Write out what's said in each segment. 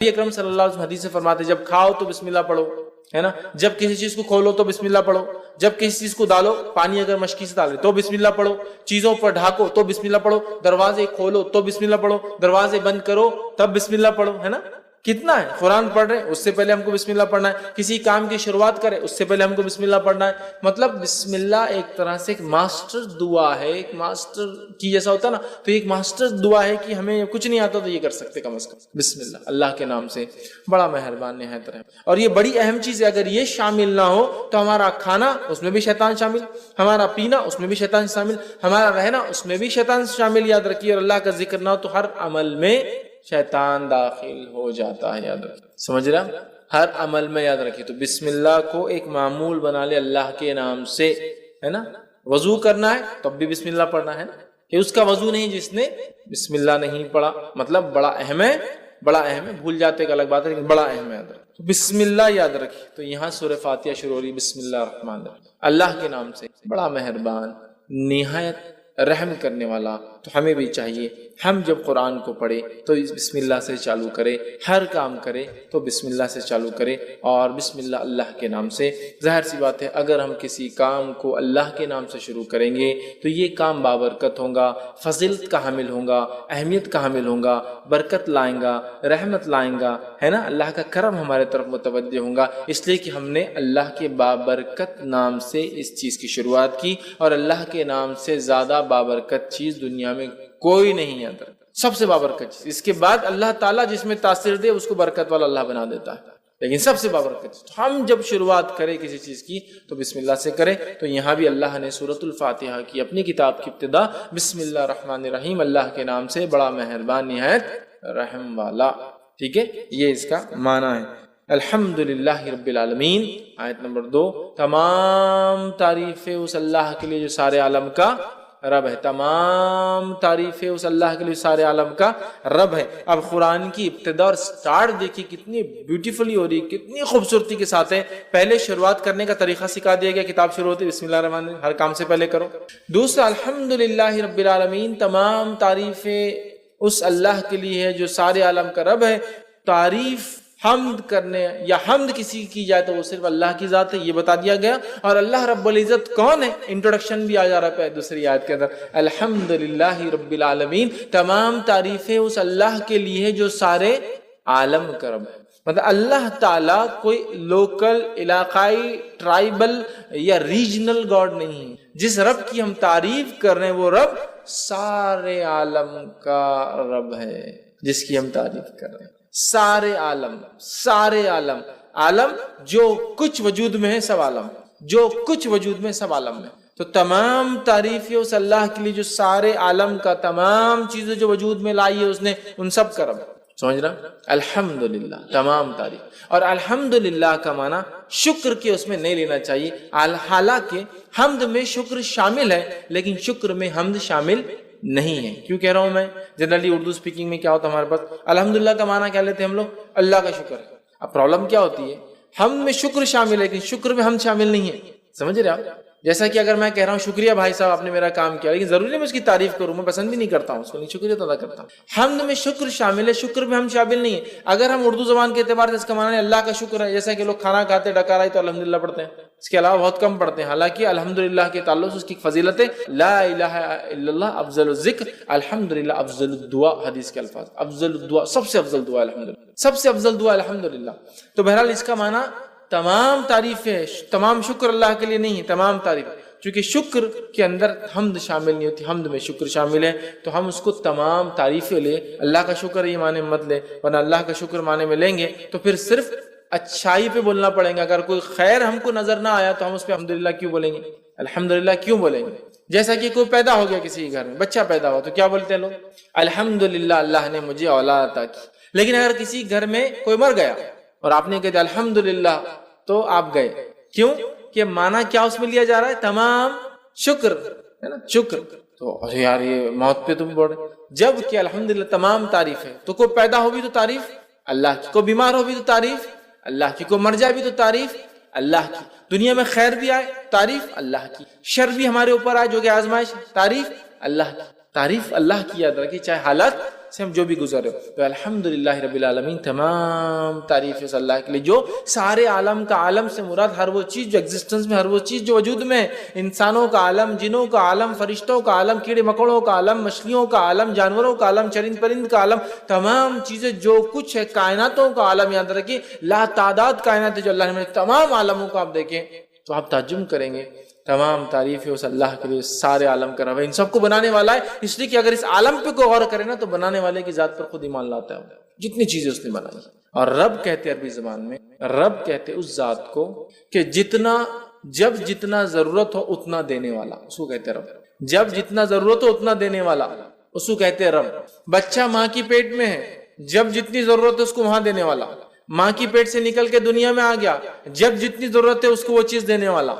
نبی اکرم صلی اللہ علیہ وسلم حدیث سے فرماتے جب کھاؤ تو بسم اللہ پڑھو، ہے نا، جب کسی چیز کو کھولو تو بسم اللہ پڑھو، جب کسی چیز کو ڈالو، پانی اگر مشکی سے ڈالے تو بسم اللہ پڑھو، چیزوں پر ڈھاکو تو بسم اللہ پڑھو، دروازے کھولو تو بسم اللہ پڑھو، دروازے بند کرو تب بسم اللہ پڑھو، ہے نا۔ کتنا ہے، قرآن پڑھ رہے ہیں اس سے پہلے ہم کو بسم اللہ پڑھنا ہے، کسی کام کی شروعات کرے اس سے پہلے ہم کو بسم اللہ پڑھنا ہے۔ مطلب بسم اللہ ایک طرح سے ایک ماسٹر دعا ہے، ایک ماسٹر کی جیسا ہوتا ہے نا، تو ایک ماسٹر دعا ہے کہ ہمیں کچھ نہیں آتا تو یہ کر سکتے کم از کم بسم اللہ، اللہ کے نام سے، بڑا مہربان نہایت رحیم۔ اور یہ بڑی اہم چیز ہے، اگر یہ شامل نہ ہو تو ہمارا کھانا اس میں بھی شیطان شامل، ہمارا پینا اس میں بھی شیطان شامل، ہمارا رہنا اس میں بھی شیطان شامل، یاد رکھیے۔ اور اللہ کا ذکر نہ ہو تو ہر عمل میں شیطان داخل ہو جاتا ہے، یاد رکھیے، سمجھ رہا، ہر عمل میں یاد رکھیے۔ تو بسم اللہ کو ایک معمول بنا لے اللہ کے نام سے، ہے نا۔ وضو کرنا ہے تب بھی بسم اللہ پڑھنا ہے نا، کہ اس کا وضو نہیں جس نے بسم اللہ نہیں پڑھا، مطلب بڑا اہم ہے، بڑا اہم ہے، بھول جاتے ایک الگ بات ہے لیکن بڑا اہم ہے، یاد رکھیں۔ تو بسم اللہ یاد رکھیے، تو یہاں سورہ فاتحہ شروع ہو رہی، بسم اللہ الرحمن الرحیم، اللہ کے نام سے، بڑا مہربان نہایت رحم کرنے والا۔ تو ہمیں بھی چاہیے ہم جب قرآن کو پڑھے تو بسم اللہ سے چالو کرے، ہر کام کرے تو بسم اللہ سے چالو کرے، اور بسم اللہ اللہ کے نام سے۔ ظاہر سی بات ہے اگر ہم کسی کام کو اللہ کے نام سے شروع کریں گے تو یہ کام بابرکت ہوگا، فضیلت کا حامل ہوگا، اہمیت کا حامل ہوگا، برکت لائیں گا، رحمت لائیں گا، ہے نا، اللہ کا کرم ہمارے طرف متوجہ ہوگا، اس لیے کہ ہم نے اللہ کے بابرکت نام سے اس چیز کی شروعات کی، اور اللہ کے نام سے زیادہ بابرکت چیز دنیا میں کوئی نہیں ہے، سب سے بابرکت چیز۔ اس کے بعد اللہ تعالیٰ جس میں تاثیر دے اس کو برکت والا اللہ بنا دیتا ہے، لیکن سب سے بابرکت چیز۔ ہم جب شروعات کریں کسی چیز کی تو بسم اللہ سے کریں۔ تو یہاں بھی اللہ نے سورۃ الفاتحہ کی اپنی کتاب کی ابتدا بسم اللہ الرحمن الرحیم، اللہ کے نام سے، بڑا مہربان نہایت رحم والا، ٹھیک ہے، یہ اس کا معنی ہے۔ الحمدللہ رب العالمین، آیت نمبر 2، تمام تعریفیں اس اللہ کے لیے جو سارے عالم کا رب ہے، تمام تعریفیں اس اللہ کے لیے سارے عالم کا رب ہے۔ اب قرآن کی ابتدا اور سٹارٹ دیکھیے کتنی بیوٹیفلی ہو رہی، کتنی خوبصورتی کے ساتھ ہے۔ پہلے شروعات کرنے کا طریقہ سکھا دیا گیا، کتاب شروع ہوتی بسم اللہ الرحمن الرحیم، ہر کام سے پہلے کرو۔ دوسرا الحمدللہ رب العالمین، تمام تعریفیں اس اللہ کے لیے ہے جو سارے عالم کا رب ہے۔ تعریف حمد کرنے یا حمد کسی کی جائے تو وہ صرف اللہ کی ذات ہے، یہ بتا دیا گیا۔ اور اللہ رب العزت کون ہے، انٹروڈکشن بھی آ جا رہا ہے دوسری آیت کے اندر، الحمدللہ رب العالمین، تمام تعریفیں اس اللہ کے لیے ہے جو سارے عالم کا رب ہے۔ مطلب اللہ تعالیٰ کوئی لوکل، علاقائی، ٹرائبل یا ریجنل گاڈ نہیں ہے۔ جس رب کی ہم تعریف کر رہے ہیں وہ رب سارے عالم کا رب ہے، جس کی ہم تعریف کر رہے ہیں، سارے عالم، سارے عالم، عالم جو کچھ وجود میں ہے، سب عالم، جو کچھ وجود میں سب عالم میں۔ تو تمام تعریفیں اس اللہ کے لیے جو سارے عالم کا، تمام چیزیں جو وجود میں لائی ہے اس نے، ان سب کا رب، سمجھ رہا، الحمدللہ، تمام تعریف۔ اور الحمدللہ کا معنی شکر کے اس میں نہیں لینا چاہیے، حالانکہ حمد میں شکر شامل ہے لیکن شکر میں حمد شامل نہیں ہے۔ کیوں کہہ رہا ہوں میں، جنرلی اردو سپیکنگ میں کیا ہوتا ہے ہمارے پاس، الحمدللہ کا معنی کیا لیتے ہیں ہم لوگ، اللہ کا شکر ہے۔ اب پرابلم کیا ہوتی ہے، حمد میں شکر شامل ہے لیکن شکر میں حمد شامل نہیں ہے، سمجھ رہے آپ؟ جیسا کہ اگر میں کہہ رہا ہوں شکریہ بھائی صاحب آپ نے میرا کام کیا، لیکن ضروری نہیں میں اس کی تعریف کروں، میں پسند بھی نہیں کرتا ہوں اس کو، نہیں شکریہ ادا کرتا ہوں۔ حمد میں شکر شامل ہے، شکر میں ہم شامل نہیں ہے۔ اگر ہم اردو زبان کے اعتبار سے اس کا معنی اللہ کا شکر ہے، جیسا کہ لوگ کھانا کھاتے ڈکار آئی تو الحمدللہ پڑھتے ہیں، اس کے علاوہ بہت کم پڑھتے ہیں، حالانکہ الحمدللہ کے تعلق سے اس کی فضیلت ہے، لا الہ الا اللہ افضل الذکر، الحمدللہ افضل الدعا، حدیث کے الفاظ، افضل الدعا، سب سے افضل دعا الحمدللہ، سب سے افضل دعا الحمدللہ۔ تو بہرحال اس کا معنی تمام تعریفیں، تمام شکر اللہ کے لیے نہیں ہے، تمام تعریف، چونکہ شکر کے اندر حمد شامل نہیں ہوتی، حمد میں شکر شامل ہے، تو ہم اس کو تمام تعریفیں لے، اللہ کا شکر یہ معنی مت لے، ورنہ اللہ کا شکر معنی میں لیں گے تو پھر صرف اچھائی پہ بولنا پڑیں گا۔ اگر کوئی خیر ہم کو نظر نہ آیا تو ہم اس پہ الحمدللہ کیوں بولیں گے، الحمدللہ کیوں بولیں گے؟ جیسا کہ کوئی پیدا ہو گیا کسی کے گھر میں، بچہ پیدا ہوا تو کیا بولتے ہیں لوگ، الحمدللہ اللہ نے مجھے اولاد عطا کی۔ لیکن اگر کسی گھر میں کوئی مر گیا اور آپ نے کہا الحمدللہ تو آپ گئے، کیوں کہ معنی کیا اس میں لیا جا رہا ہے، تمام شکر ہے نا، شکر۔ تو یار یہ موت پہ تم بول رہے، جب کہ الحمدللہ تمام تعریف ہے۔ تو کوئی پیدا ہو بھی تو تعریف اللہ کی، کوئی بیمار ہو بھی تو تعریف اللہ کی، کوئی مر جائے بھی تو تعریف اللہ کی، دنیا میں خیر بھی آئے تعریف اللہ کی، شر بھی ہمارے اوپر آئے جو کہ آزمائش، تعریف اللہ کی، تعریف اللہ کی یاد رکھیے، چاہے حالت سے ہم جو بھی گزر رہے ہو. تو الحمدللہ رب العالمین، تمام تعریف ہے اللہ کے لیے جو سارے عالم کا، عالم سے مراد ہر وہ چیز جو ایگزسٹنس میں، ہر وہ چیز جو وجود میں ہے، انسانوں کا عالم، جنوں کا عالم، فرشتوں کا عالم، کیڑے مکوڑوں کا عالم، مچھلیوں کا عالم، جانوروں کا عالم، چرند پرند کا عالم، تمام چیزیں جو کچھ ہے، کائناتوں کا عالم. یاد رکھیے لا تعداد کائنات ہے جو اللہ نے، تمام عالموں کو آپ دیکھیں تو آپ تعجب کریں گے. تمام تعریف ہے اس اللہ کے لیے، سارے عالم کا رب ہے، ان سب کو بنانے والا ہے. اس لیے کہ اگر اس عالم پہ کوئی غور کرے نا تو بنانے والے کی ذات پر خود ایمان لاتا ہے، جتنی چیزیں اس نے بنائی. اور رب کہتے عربی زبان میں، رب کہتے اس ذات کو کہ جب جتنا ضرورت ہو اتنا دینے والا، اس کو کہتے رب. جب جتنا ضرورت ہو اتنا دینے والا، اس کو کہتے رب. بچہ ماں کی پیٹ میں ہے، جب جتنی ضرورت ہے اس کو وہاں دینے والا. ماں کی پیٹ سے نکل کے دنیا میں آ گیا، جب جتنی ضرورت ہے اس کو وہ چیز دینے والا.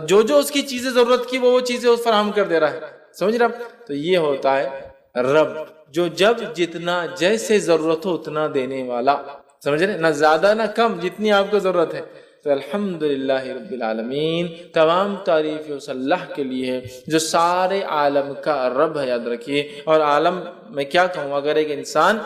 جو اس کی چیزیں ضرورت کی وہ چیزیں اس فراہم کر دے رہا ہے. سمجھ رہے آپ؟ تو یہ ہوتا ہے رب، جو جب جتنا جیسے ضرورت ہو اتنا دینے والا. سمجھ رہے؟ نہ زیادہ نہ کم، جتنی آپ کو ضرورت ہے. تو الحمدللہ رب العالمین، تمام تعریف اس اللہ کے لیے ہے جو سارے عالم کا رب ہے. یاد رکھیے. اور عالم میں کیا کہوں، اگر ایک انسان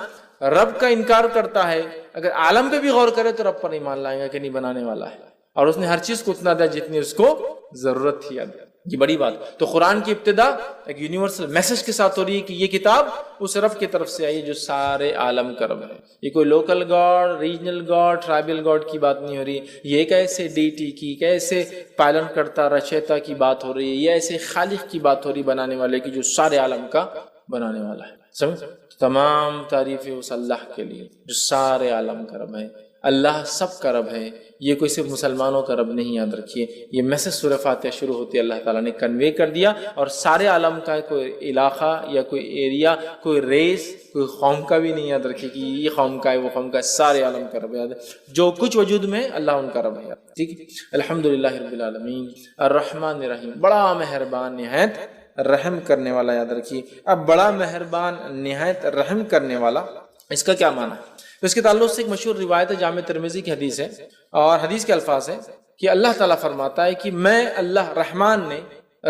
رب کا انکار کرتا ہے، اگر عالم پہ بھی غور کرے تو رب پر ایمان لائے گا کہ نہیں بنانے والا ہے، اور اس نے ہر چیز کو اتنا دیا جتنی اس کو ضرورت تھی. یہ بڑی بات. تو قرآن کی ابتدا ایک یونیورسل میسج کے ساتھ ہو رہی ہے کہ یہ کتاب اس رب کی طرف سے آئی ہے جو سارے عالم کا رب ہے. یہ کوئی local God, regional God, tribal God کی بات نہیں ہو رہی. یہ ایک ایسے ڈیٹی کی، ایک ایسے پالن کرتا رچیتا کی بات ہو رہی ہے. یہ ایسے خالق کی بات ہو رہی، بنانے والے کی، جو سارے عالم کا بنانے والا ہے. سمجھ؟ تمام تعریفیں اس اللہ کے لیے جو سارے عالم کا رب ہے. اللہ سب کا رب ہے، یہ کوئی صرف مسلمانوں کا رب نہیں. یاد رکھیے یہ میسج سورہ فاتحہ شروع ہوتی ہے، اللہ تعالیٰ نے کنوے کر دیا. اور سارے عالم کا کوئی علاقہ یا کوئی ایریا، کوئی ریس، کوئی قوم کا بھی نہیں. یاد رکھیے کہ یہ قوم کا ہے، وہ قوم کا ہے، سارے عالم کا رب ہے. جو کچھ وجود میں ہے اللہ ان کا رب ہے. ٹھیک ہے. الحمدللہ رب العالمین الرحمن الرحیم، بڑا مہربان نہایت رحم کرنے والا. یاد رکھیے اب بڑا مہربان نہایت رحم کرنے والا، اس کا کیا معنی ہے؟ تو اس کے تعلق سے ایک مشہور روایت ہے، جامع ترمذی کی حدیث ہے، اور حدیث کے الفاظ ہیں کہ اللہ تعالیٰ فرماتا ہے کہ میں اللہ رحمان نے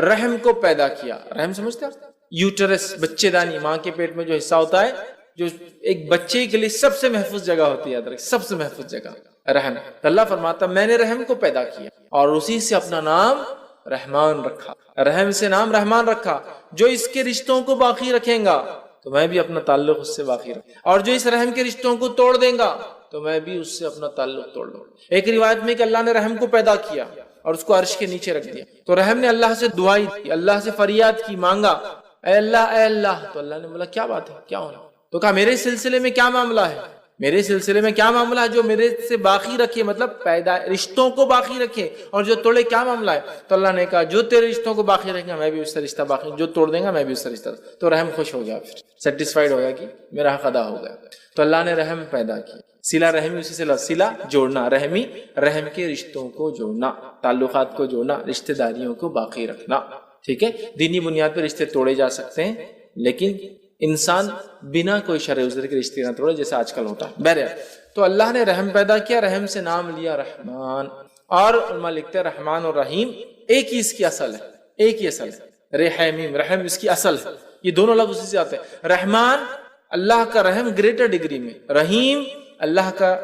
رحم کو پیدا کیا. رحم سمجھتے ہیں؟ یوٹرس، بچے دانی، ماں کے پیٹ میں جو حصہ ہوتا ہے، جو ایک بچے کے لیے سب سے محفوظ جگہ ہوتی ہے. یاد رکھیں سب سے محفوظ جگہ رحم. اللہ فرماتا میں نے رحم کو پیدا کیا اور اسی سے اپنا نام رحمان رکھا. رحم سے نام رحمان رکھا. جو اس کے رشتوں کو باقی رکھیں گا تو میں بھی اپنا تعلق اس سے باقی رکھوں، اور جو اس رحم کے رشتوں کو توڑ دیں گا تو میں بھی اس سے اپنا تعلق توڑ لوں. ایک روایت میں کہ اللہ نے رحم کو پیدا کیا اور اس کو عرش کے نیچے رکھ دیا. تو رحم نے اللہ سے دعائی دی، اللہ سے فریاد کی، مانگا، اے اللہ اے اللہ. تو اللہ نے بولا کیا بات ہے، کیا ہونا؟ تو کہا میرے سلسلے میں کیا معاملہ ہے، میرے سلسلے میں کیا معاملہ ہے، جو میرے سے باقی رکھے، مطلب پیدا رشتوں کو باقی رکھے، اور جو توڑے کیا معاملہ ہے؟ تو اللہ نے کہا جو تیرے رشتوں کو باقی رکھے گا میں بھی اس سے رشتہ باقی، جو توڑ دیں گا میں بھی اس سے رشتہ. تو رحم خوش ہو گیا، پھر سیٹسفائیڈ ہو گیا کہ میرا حق ادا ہو گیا. تو اللہ نے رحم پیدا کی. صلہ رحمی اسی سے صلہ جوڑنا، رحمی رحم کے رشتوں کو جوڑنا، تعلقات کو جوڑنا، رشتہ داریوں کو باقی رکھنا. ٹھیک ہے. دینی بنیاد پہ رشتے توڑے جا سکتے ہیں، لیکن انسان بنا کوئی شرع عذر کے رشتے نہ توڑے جیسا آج کل ہوتا ہے. بہرحال تو اللہ نے رحم پیدا کیا، رحم سے نام لیا رحمان. اور علماء لکھتے ہیں رحمان اور رحیم ایک ہی اس کی اصل ہے، ایک ہی اصل ہے. رحیم رحم اس کی اصل ہے، یہ دونوں لفظ اسی سے آتے ہیں. رحمان اللہ کا رحم گریٹر ڈگری میں، رحیم اللہ کا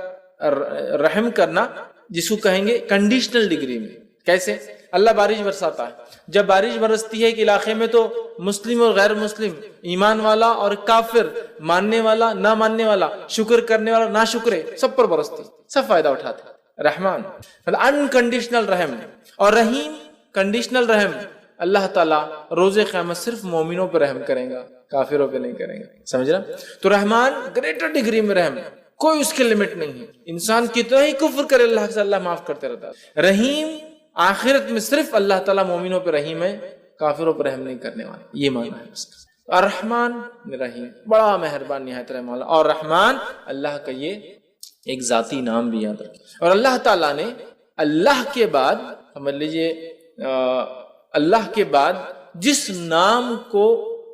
رحم کرنا جس کو کہیں گے کنڈیشنل ڈگری میں. کیسے؟ اللہ بارش برساتا ہے، جب بارش برستی ہے ایک علاقے میں تو مسلم اور غیر مسلم، ایمان والا اور کافر، ماننے والا نہ ماننے والا، شکر کرنے والا نہ شکرے، سب پر برستی، سب فائدہ اٹھاتے. رحمان انکنڈیشنل رحم. اور رحیم کنڈیشنل رحم. اللہ تعالیٰ روز قیامت صرف مومنوں پہ رحم کریں گا، کافروں پہ نہیں کریں گا. سمجھ رہا؟ تو رحمان گریٹر ڈگری میں رحم، کوئی اس کے لمٹ نہیں ہے. انسان کتنا ہی کفر کرے اللہ سے، اللہ معاف کرتے رہتا ہے. رحیم آخرت میں صرف اللہ تعالیٰ مومنوں پہ رحیم ہے، کافروں پہ رحم نہیں کرنے والا. یہ معنی ہے اس کا. الرحمن رحیم، بڑا مہربان نہایت رحم والا. اور رحمان اللہ کا یہ ایک ذاتی نام بھی یاد رکھیں. اور اللہ تعالیٰ نے اللہ کے بعد سمجھ لیجئے اللہ کے بعد جس نام کو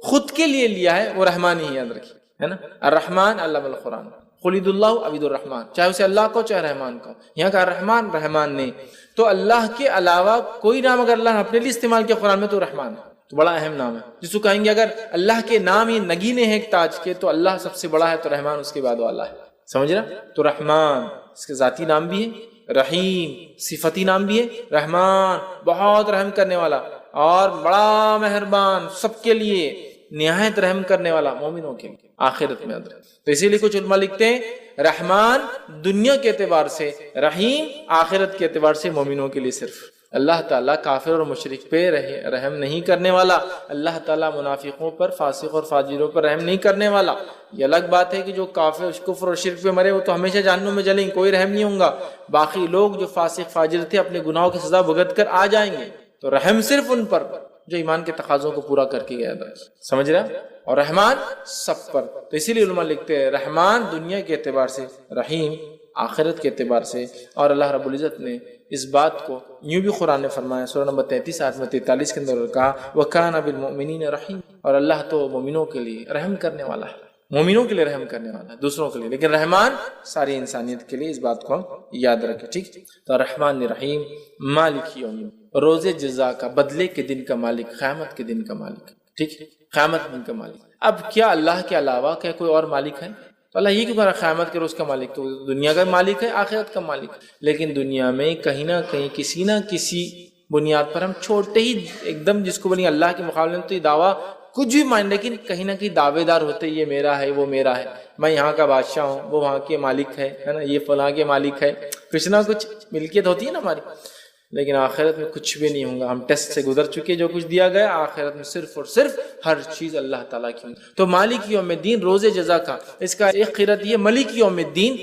خود کے لیے لیا ہے وہ رحمان ہی یاد رکھیے، ہے نا. الرحمن علم القرآن، قل اللہ عبید الرحمن، چاہے اسے اللہ کو چاہے رحمان کو. یہاں کا رحمان نے تو اللہ کے علاوہ کوئی نام اگر اللہ نے اپنے لیے استعمال کیا قرآن میں تو رحمان ہے. تو بڑا اہم نام ہے، جس کو کہیں گے اگر اللہ کے نام ہی نگینے ہیں ایک تاج کے تو اللہ سب سے بڑا ہے، تو رحمان اس کے بعد والا ہے، سمجھ رہا؟ تو رحمان اس کے ذاتی نام بھی ہے، رحیم صفتی نام بھی ہے، رحمان بہت رحم کرنے والا اور بڑا مہربان، سب کے لیے نہایت رحم کرنے والا، مومنوں کے لیے آخرت میں ادر۔ تو اسی لیے کچھ علماء لکھتے ہیں رحمان دنیا کے اعتبار سے، رحیم آخرت کے اعتبار سے مومنوں کے لیے صرف۔ اللہ تعالیٰ کافر اور مشرک پہ رحم نہیں کرنے والا، اللہ تعالیٰ منافقوں پر، فاسق اور فاجروں پر رحم نہیں کرنے والا۔ یہ الگ بات ہے کہ جو کافر کفر اور شرک پہ مرے وہ تو ہمیشہ جہنم میں جلیں گے، کوئی رحم نہیں ہوگا، باقی لوگ جو فاسق فاجر تھے اپنے گناہوں کی سزا بھگت کر آ جائیں گے، تو رحم صرف ان پر جو ایمان کے تقاضوں کو پورا کر کے گیا تھا، سمجھ رہا؟ اور رحمان سب پر۔ تو اسی لیے علماء لکھتے ہیں رحمان دنیا کے اعتبار سے، رحیم آخرت کے اعتبار سے۔ اور اللہ رب العزت نے اس بات کو یوں بھی قرآن نے فرمایا، سورہ نمبر 33 آیت میں 43 کے اندر کہا وَكَانَ بِالْمُؤْمِنِينَ رَحِيمًا، اور اللہ تو مومنوں کے لیے رحم کرنے والا ہے، مومنوں کے لیے رحم کرنے والا ہے، دوسروں کے لیے، لیکن رحمان ساری انسانیت کے لیے، اس بات کو ہم یاد رکھیں، ٹھیک؟ تو رحمان رحیم مالک یوم، روز جزا کا، بدلے کے دن کا مالک، قیامت کے دن کا مالک، ٹھیک؟ قیامت کے دن کا مالک۔ اب کیا اللہ کے علاوہ کیا کوئی اور مالک ہے؟ تو اللہ یہ کیوں کہہ رہا قیامت کے روز کا مالک؟ تو دنیا کا مالک ہے، آخرت کا مالک ہے، لیکن دنیا میں کہیں نہ کہیں کسی نہ کسی بنیاد پر ہم چھوٹے ہی ایک دم جس کو بنی اللہ کے مقابلے میں تو یہ دعویٰ کچھ بھی مان، لیکن کہیں نہ کہیں دعوے دار ہوتے، یہ میرا ہے، وہ میرا ہے، میں یہاں کا بادشاہ ہوں، وہ وہاں کے مالک ہے نا، یہ فلاں کے مالک ہے، کچھ نہ کچھ ملکیت ہوتی ہے نا ہماری۔ لیکن آخرت میں کچھ بھی نہیں ہوگا، ہم ٹیسٹ سے گزر چکے، جو کچھ دیا گیا آخرت میں صرف اور صرف ہر چیز اللہ تعالیٰ کی ہوگی۔ تو مالک یوم الدین روز جزا کا، اس کا ایک قرأت یہ ملک یوم الدین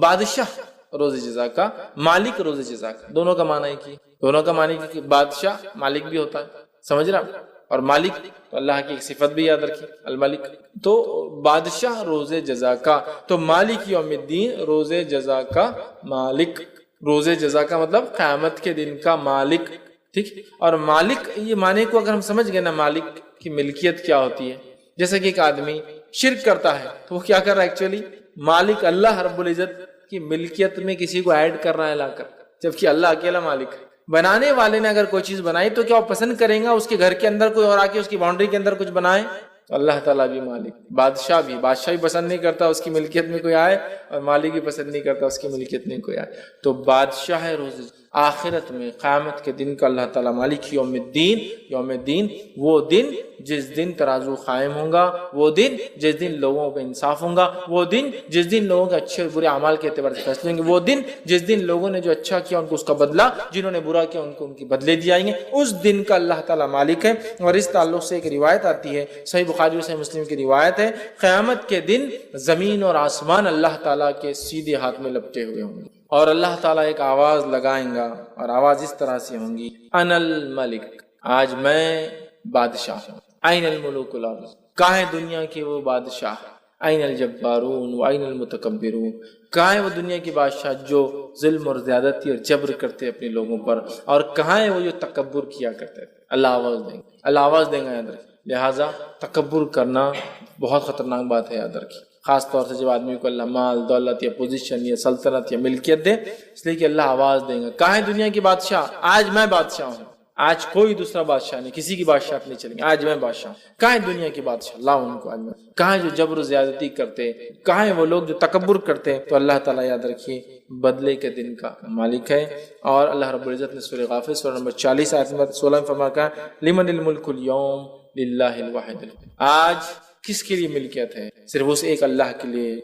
بادشاہ روز جزا کا، مالک روز جزا کا، دونوں کا معنی ہے، دونوں کا معنی کہ بادشاہ مالک بھی ہوتا ہے، سمجھ رہا؟ اور مالک تو اللہ کی ایک صفت بھی یاد رکھی الملک، تو بادشاہ روز جزا کا، تو مالک یوم الدین روز جزا کا مالک، روز جزا کا مطلب قیامت کے دن کا مالک، ٹھیک؟ اور مالک یہ معنی کو اگر ہم سمجھ گئے نا، مالک کی ملکیت کیا ہوتی ہے، جیسے کہ ایک آدمی شرک کرتا ہے تو وہ کیا کر رہا ہے ایکچولی؟ مالک اللہ رب العزت کی ملکیت میں کسی کو ایڈ کر رہا ہے لا کر، جبکہ اللہ اکیلا مالک ہے۔ بنانے والے نے اگر کوئی چیز بنائی تو کیا وہ پسند کریں گا اس کے گھر کے اندر کوئی اور آ کے اس کی باؤنڈری کے اندر کچھ بنائے؟ تو اللہ تعالیٰ بھی مالک، بادشاہ بھی پسند نہیں کرتا اس کی ملکیت میں کوئی آئے، اور مالک بھی پسند نہیں کرتا اس کی ملکیت میں کوئی آئے۔ تو بادشاہ ہے روز آخرت میں، قیامت کے دن کا اللہ تعالیٰ مالک یوم الدین، یوم الدین وہ دن جس دن ترازو قائم ہوگا، وہ دن جس دن لوگوں پہ انصاف ہوگا، وہ دن جس دن لوگوں کے اچھے اور برے اعمال کے اعتبار سے فیصلے ہوں گے، وہ دن جس دن لوگوں نے جو اچھا کیا ان کو اس کا بدلہ، جنہوں نے برا کیا ان کو ان کی بدلے دی جائیں گے، اس دن کا اللہ تعالیٰ مالک ہے۔ اور اس تعلق سے ایک روایت آتی ہے، صحیح بخاری اور صحیح مسلم کی روایت ہے، قیامت کے دن زمین اور آسمان اللہ تعالیٰ کے سیدھے ہاتھ میں لپٹے ہوئے ہوں گے، اور اللہ تعالیٰ ایک آواز لگائیں گا، اور آواز اس طرح سے ہوں گی، انا الملک، آج میں بادشاہ ہوں، این الملوک الارض، کہاں ہے دنیا کے وہ بادشاہ، این الجبارون و این المتکبرون، کہاں ہے وہ دنیا کے بادشاہ جو ظلم اور زیادتی اور جبر کرتے اپنے لوگوں پر، اور کہاں ہے وہ جو تکبر کیا کرتے ہیں؟ اللہ آواز دیں گے، اللہ آواز دیں گے، یاد رکھیں۔ لہٰذا تکبر کرنا بہت خطرناک بات ہے، یاد رکھیں، خاص طور سے جب آدمی کو اللہ مال دولت یا پوزیشن یا سلطنت یا ملکیت دے، اس لیے کہ اللہ آواز دیں گا، کہاں ہے دنیا کی بادشاہ، آج میں بادشاہ ہوں، آج کوئی دوسرا بادشاہ نہیں، کسی کی بادشاہت نہیں چلیں گے، آج میں بادشاہ ہوں۔ کہاں ہے دنیا کی بادشاہ، اللہ ان کو، کہاں ہے جو جبر و زیادتی کرتے، کہاں ہے وہ لوگ جو تکبر کرتے؟ تو اللہ تعالیٰ یاد رکھیے بدلے کے دن کا مالک ہے۔ اور اللہ رب العزت نے سورہ غافر سورہ نمبر 40 آیت نمبر 16 میں فرمایا، لمن الملک اليوم للہ الواحد، آج کس کے لیے ملکیت ہے؟ صرف اس ایک اللہ کے لیے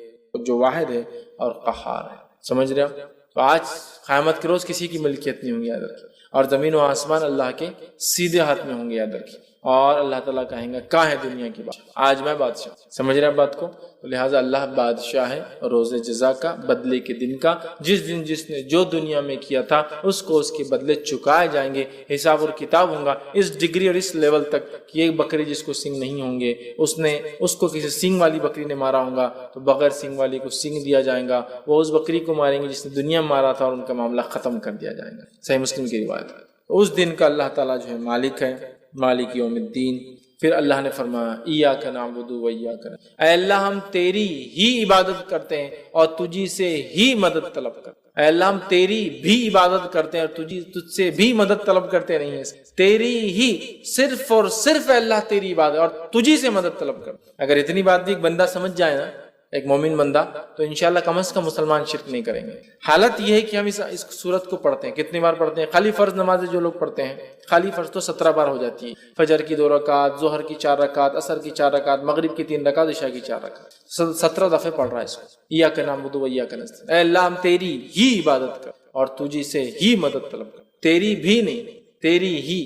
جو واحد ہے اور قہار ہے، سمجھ رہے ہو؟ تو آج قیامت کے روز کسی کی ملکیت نہیں ہوں گی، یاد رکھیں، اور زمین و آسمان اللہ کے سیدھے ہاتھ میں ہوں گے، یاد رکھیں۔ اور اللہ تعالیٰ کہیں گا کہاں ہے دنیا کی بادشاہ، آج میں بادشاہ، سمجھ رہے ہیں بات کو؟ لہٰذا اللہ بادشاہ ہے روز جزا کا، بدلے کے دن کا، جس دن جس نے جو دنیا میں کیا تھا اس کو اس کے بدلے چکائے جائیں گے، حساب اور کتاب ہوں گا اس ڈگری اور اس لیول تک کہ ایک بکری جس کو سینگ نہیں ہوں گے، اس کو کسی سینگ والی بکری نے مارا ہوگا تو بغیر سینگ والی کو سینگ دیا جائے گا، وہ اس بکری کو ماریں گے جس نے دنیا میں مارا تھا، اور ان کا معاملہ ختم کر دیا جائے گا۔ صحیح مسلم کی روایت ہے۔ اس دن کا اللہ تعالیٰ جو ہے مالک ہے، مالک یوم الدین، پھر اللہ نے فرمایا ایاک نعبد و ایاک نستعین، اے اللہ ہم تیری ہی عبادت کرتے ہیں اور تجھی سے ہی مدد طلب کرتے ہیں، اے اللہ ہم تیری بھی عبادت کرتے ہیں اور تجھ سے بھی مدد طلب کرتے نہیں ہیں، تیری ہی صرف اور صرف اے اللہ تیری عبادت اور تجھی سے مدد طلب کرتے ہیں۔ اگر اتنی بات بھی ایک بندہ سمجھ جائے نا، ایک مومن بندہ، تو انشاءاللہ کم از کم مسلمان شرک نہیں کریں گے۔ حالت یہ ہے کہ ہم اس صورت کو پڑھتے ہیں، کتنی بار پڑھتے ہیں؟ خالی فرض نمازیں جو لوگ پڑھتے ہیں، خالی فرض تو 17 بار ہو جاتی ہے، فجر کی 2 رکعت، ظہر کی 4 رکعت، عصر کی 4 رکعت، مغرب کی 3 رکعت، عشاء کی 4 رکعت، 17 دفعے پڑھ رہا ہے اس کو۔ ایاک نعبد و ایاک نستعین، اے اللہ ہم تیری ہی عبادت کر اور تجھی سے ہی مدد طلب کر، تیری بھی نہیں، تیری ہی،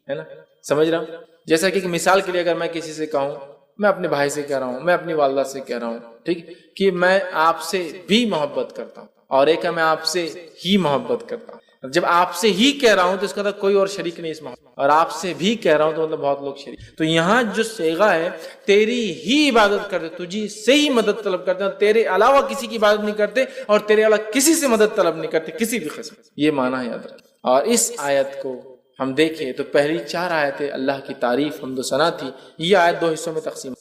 ہے نا؟ سمجھ رہا ہوں؟ جیسا کہ مثال کے لیے اگر میں کسی سے کہوں، میں اپنے بھائی سے کہہ رہا ہوں، میں اپنی والدہ سے کہہ رہا ہوں، ٹھیک، کہ میں آپ سے بھی محبت کرتا ہوں، اور ایک ہے میں آپ سے ہی محبت کرتا ہوں۔ جب آپ سے ہی کہہ رہا ہوں تو اس کا مطلب کوئی اور شریک نہیں اس محبت، اور آپ سے بھی کہہ رہا ہوں تو مطلب بہت لوگ شریک۔ تو یہاں جو صیغہ ہے تیری ہی عبادت کرتے، تجھی سے ہی مدد طلب کرتے، اور تیرے علاوہ کسی کی عبادت نہیں کرتے، اور تیرے علاوہ کسی سے مدد طلب نہیں کرتے کسی بھی قسم۔ یہ معنی ہے یاد رکھیں۔ اور اس آیت کو ہم دیکھیں تو پہلی 4 آیتیں اللہ کی تعریف، حمد و ثنا تھی۔ یہ آیت 2 حصوں میں تقسیم،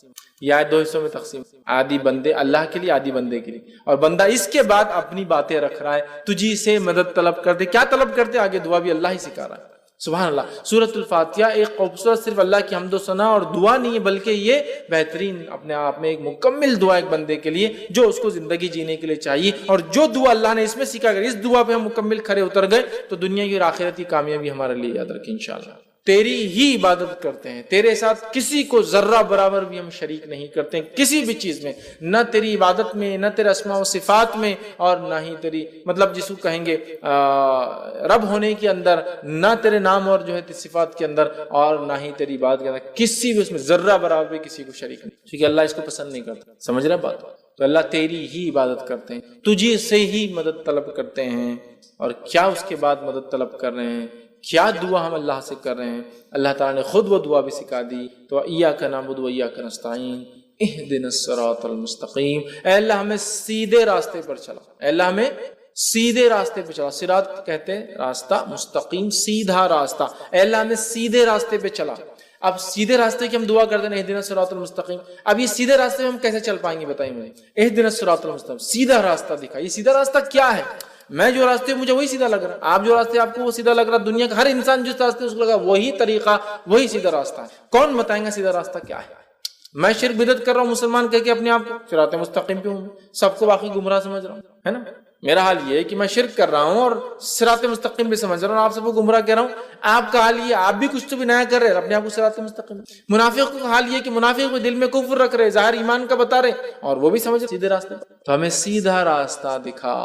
یہ آیت 2 حصوں میں تقسیم، عادی بندے اللہ کے لیے، عادی بندے کے لیے، اور بندہ اس کے بعد اپنی باتیں رکھ رہا ہے، تجھی سے مدد طلب کرتے، کیا طلب کرتے؟ آگے دعا بھی اللہ ہی سکھا رہا ہے۔ سبحان اللہ۔ سورۃ الفاتحہ ایک خوبصورت صرف اللہ کی حمد و ثنا اور دعا نہیں ہے، بلکہ یہ بہترین اپنے آپ میں ایک مکمل دعا ایک بندے کے لیے جو اس کو زندگی جینے کے لیے چاہیے، اور جو دعا اللہ نے اس میں سکھا کر اس دعا پہ ہم مکمل کھڑے اتر گئے تو دنیا کی اور آخرت کی کامیابی ہمارے لیے یاد رکھیں انشاءاللہ۔ تیری ہی عبادت کرتے ہیں، تیرے ساتھ کسی کو ذرہ برابر بھی ہم شریک نہیں کرتے ہیں کسی بھی چیز میں، نہ تیری عبادت میں، نہ تیرے اسماء و صفات میں، اور نہ ہی تیری مطلب جس کو کہیں گے رب ہونے کے اندر، نہ تیرے نام اور جو ہے صفات کے اندر، اور نہ ہی تیری عبادت کے اندر، کسی بھی اس میں ذرہ برابر بھی کسی کو شریک نہیں، کیونکہ اللہ اس کو پسند نہیں کرتا۔ سمجھ رہے بات؟ تو اللہ تیری ہی عبادت کرتے ہیں، تجھے سے ہی مدد طلب کرتے ہیں، اور کیا اس کے بعد مدد طلب کر رہے ہیں، کیا دعا ہم اللہ سے کر رہے ہیں؟ اللہ تعالیٰ نے خود وہ دعا بھی سکھا دی۔ تو ایاک نعبد و ایاک نستعین اہدنا الصراط المستقیم، اے اللہ ہمیں سیدھے راستے پر چلا، اے اللہ ہمیں سیدھے راستے پہ چلا۔ صراط کہتے ہیں راستہ، مستقیم سیدھا راستہ، اے اللہ ہمیں سیدھے راستے پہ چلا۔ اب سیدھے راستے کی ہم دعا کرتے ہیں اہدنا الصراط المستقیم، اب یہ سیدھے راستے میں ہم کیسے چل پائیں گے بتائیے مجھے؟ اہدنا الصراط المستقیم، سیدھا راستہ دکھا۔ یہ سیدھا راستہ کیا ہے؟ میں جو راستے مجھے وہی سیدھا لگ رہا ہے، آپ جو راستے آپ کو وہ سیدھا لگ رہا ہے، دنیا کا ہر انسان جس راستے اس کو لگا وہی طریقہ، وہی سیدھا راستہ ہے۔ کون بتائیں گا سیدھا راستہ کیا ہے؟ میں شرک بدعت کر رہا ہوں مسلمان کہہ کے اپنے آپ کو صراط مستقیم پہ ہوں، سب کو باقی گمراہ سمجھ رہا ہوں، ہے نا؟ میرا حال یہ ہے کہ میں شرک کر رہا ہوں اور صراط مستقیم پہ سمجھ رہا ہوں، آپ سب کو گمراہ کہہ رہا ہوں۔ آپ کا حال یہ، آپ بھی کچھ تو بھی نیا کر رہے ہیں، اپنے آپ کو صراط مستقیم۔ منافق کا حال یہ کہ منافق دل میں کفر رکھ رہے، ظاہر ایمان کا بتا رہے، اور وہ بھی سمجھ سیدھے راستے۔ تو ہمیں سیدھا راستہ دکھا،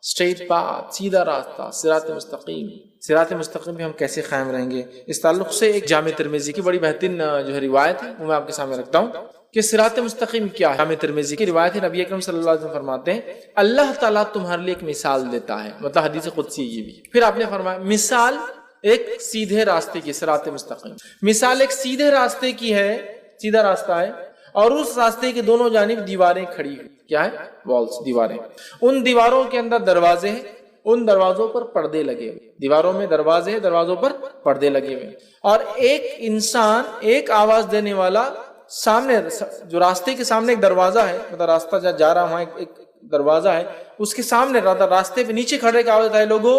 اسٹریٹ پاتھ، سیدھا راستہ، صراط مستقیم۔ صراط مستقیم پہ ہم کیسے قائم رہیں گے؟ اس تعلق سے ایک جامع ترمذی کی بڑی بہترین جو ہے روایت ہے وہ میں آپ کے سامنے رکھتا ہوں کہ صراط مستقیم کیا ہے۔ جامع ترمذی کی روایت ہے، نبی اکرم صلی اللہ علیہ وسلم فرماتے ہیں اللہ تعالیٰ تمہارے لیے ایک مثال دیتا ہے، مطلب حدیث قدسی یہ بھی۔ پھر آپ نے فرمایا مثال ایک سیدھے راستے کی، صراط مستقیم، مثال ایک سیدھے راستے کی ہے، سیدھا راستہ ہے، اور اس راستے کے دونوں جانب دیواریں کھڑی ہیں۔ کیا ہے؟ والز، دیواریں۔ ان دیواروں کے اندر دروازے ہیں، ان دروازوں پر پردے لگے ہوئے، دیواروں میں دروازے ہیں، دروازوں پر پردے لگے ہوئے، اور ایک انسان، ایک آواز دینے والا سامنے، جو راستے کے سامنے ایک دروازہ ہے، مطلب راستہ جہاں جا رہا وہاں ایک دروازہ ہے، اس کے سامنے راستے پہ نیچے کھڑے کا آواز دیتا ہے لوگوں